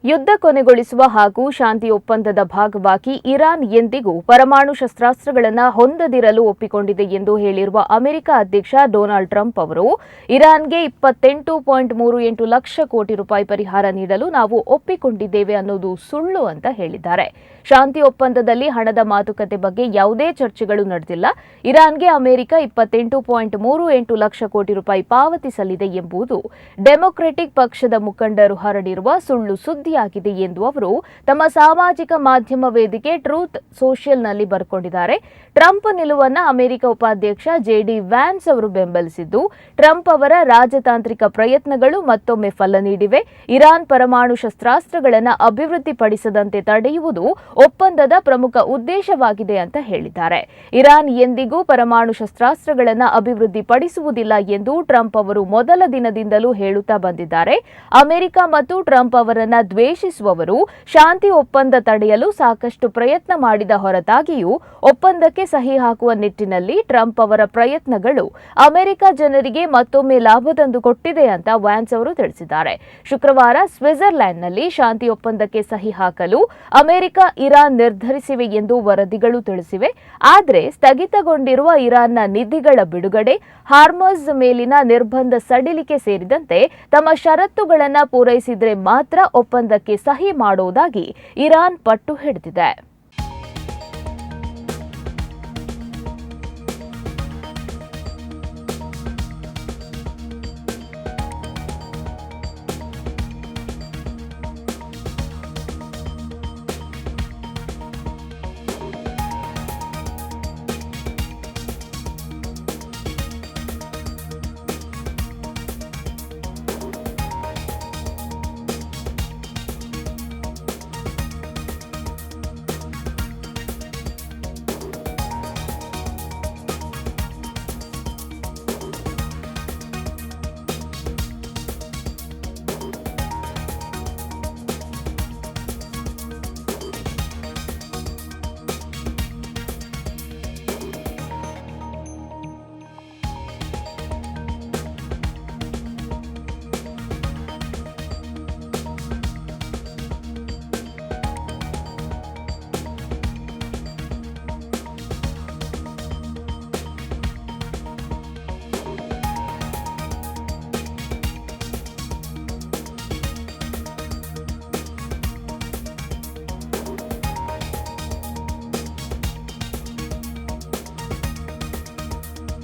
ಯುದ್ಧ ಕೊನೆಗೊಳಿಸುವ ಹಾಗೂ ಶಾಂತಿ ಒಪ್ಪಂದದ ಭಾಗವಾಗಿ ಇರಾನ್ ಎಂದಿಗೂ ಪರಮಾಣು ಶಸ್ತ್ರಾಸ್ತ್ರಗಳನ್ನು ಹೊಂದದಿರಲು ಒಪ್ಪಿಕೊಂಡಿದೆ ಎಂದು ಹೇಳಿರುವ ಅಮೆರಿಕ ಅಧ್ಯಕ್ಷ ಡೊನಾಲ್ಡ್ ಟ್ರಂಪ್ ಅವರು ಇರಾನ್ಗೆ 28.38 ಲಕ್ಷ ಕೋಟಿ ರೂಪಾಯಿ ಪರಿಹಾರ ನೀಡಲು ನಾವು ಒಪ್ಪಿಕೊಂಡಿದ್ದೇವೆ ಅನ್ನೋದು ಸುಳ್ಳು ಅಂತ ಹೇಳಿದ್ದಾರೆ. ಶಾಂತಿ ಒಪ್ಪಂದದಲ್ಲಿ ಹಣದ ಮಾತುಕತೆ ಬಗ್ಗೆ ಯಾವುದೇ ಚರ್ಚೆಗಳು ನಡೆದಿಲ್ಲ. ಇರಾನ್ಗೆ ಅಮೆರಿಕ 28.38 ಲಕ್ಷ ಕೋಟಿ ರೂಪಾಯಿ ಪಾವತಿಸಲಿದೆ ಎಂಬುದು ಡೆಮೊಕ್ರೆಟಿಕ್ ಪಕ್ಷದ ಮುಖಂಡರು ಹರಡಿರುವ ಸುಳ್ಳು ಸುದ್ದಿಯಾಗಿದೆ ಎಂದು ಅವರು ತಮ್ಮ ಸಾಮಾಜಿಕ ಮಾಧ್ಯಮ ವೇದಿಕೆ ಟ್ರೂತ್ ಸೋಷಿಯಲ್ನಲ್ಲಿ ಬರೆಕೊಂಡಿದ್ದಾರೆ. ಟ್ರಂಪ್ ನಿಲುವನ್ನ ಅಮೆರಿಕ ಉಪಾಧ್ಯಕ್ಷ ಜೆಡಿ ವ್ಯಾನ್ಸ್ ಅವರು ಬೆಂಬಲಿಸಿದ್ದು, ಟ್ರಂಪ್ ಅವರ ರಾಜತಾಂತ್ರಿಕ ಪ್ರಯತ್ನಗಳು ಮತ್ತೊಮ್ಮೆ ಫಲ ನೀಡಿವೆ. ಇರಾನ್ ಪರಮಾಣು ಶಸ್ತ್ರಾಸ್ತ್ರಗಳನ್ನು ಅಭಿವೃದ್ಧಿಪಡಿಸದಂತೆ ತಡೆಯುವುದು ಒಪ್ಪಂದದ ಪ್ರಮುಖ ಉದ್ದೇಶವಾಗಿದೆ ಅಂತ ಹೇಳಿದ್ದಾರೆ. ಇರಾನ್ ಎಂದಿಗೂ ಪರಮಾಣು ಶಸ್ತ್ರಾಸ್ತ್ರಗಳನ್ನು ಅಭಿವೃದ್ಧಿಪಡಿಸುವುದಿಲ್ಲ ಎಂದು ಟ್ರಂಪ್ ಅವರು ಮೊದಲ ದಿನದಿಂದಲೂ ಹೇಳುತ್ತಾ ಬಂದಿದ್ದಾರೆ. ಅಮೆರಿಕ ಮತ್ತು ಟ್ರಂಪ್ ಅವರನ್ನ ದ್ವೇಷಿಸುವವರು ಶಾಂತಿ ಒಪ್ಪಂದ ತಡೆಯಲು ಸಾಕಷ್ಟು ಪ್ರಯತ್ನ ಮಾಡಿದ ಹೊರತಾಗಿಯೂ ಒಪ್ಪಂದಕ್ಕೆ ಸಹಿ ಹಾಕುವ ನಿಟ್ಟಿನಲ್ಲಿ ಟ್ರಂಪ್ ಅವರ ಪ್ರಯತ್ನಗಳು ಅಮೆರಿಕ ಜನರಿಗೆ ಮತ್ತೊಮ್ಮೆ ಲಾಭ ತಂದುಕೊಟ್ಟಿದೆ ಅಂತ ವ್ಯಾನ್ಸ್ ಅವರು ತಿಳಿಸಿದ್ದಾರೆ. ಶುಕ್ರವಾರ ಸ್ವಿಟ್ಜರ್ಲೆಂಡ್ನಲ್ಲಿ ಶಾಂತಿ ಒಪ್ಪಂದಕ್ಕೆ ಸಹಿ ಹಾಕಲು ಅಮೆರಿಕ ಇರಾನ್ ನಿರ್ಧರಿಸಿವೆ ಎಂದು ವರದಿಗಳು ತಿಳಿಸಿವೆ. ಆದರೆ ಸ್ಥಗಿತಗೊಂಡಿರುವ ಇರಾನ್ನ ನಿಧಿಗಳ ಬಿಡುಗಡೆ, ಹಾರ್ಮಜ್ ಮೇಲಿನ ನಿರ್ಬಂಧ ಸಡಿಲಿಕೆ ಸೇರಿದಂತೆ ತಮ್ಮ ಷರತ್ತುಗಳನ್ನು ಪೂರೈಸಿದರೆ ಮಾತ್ರ ಒಪ್ಪಂದಕ್ಕೆ ಸಹಿ ಮಾಡುವುದಾಗಿ ಇರಾನ್ ಪಟ್ಟು ಹಿಡಿದಿದೆ.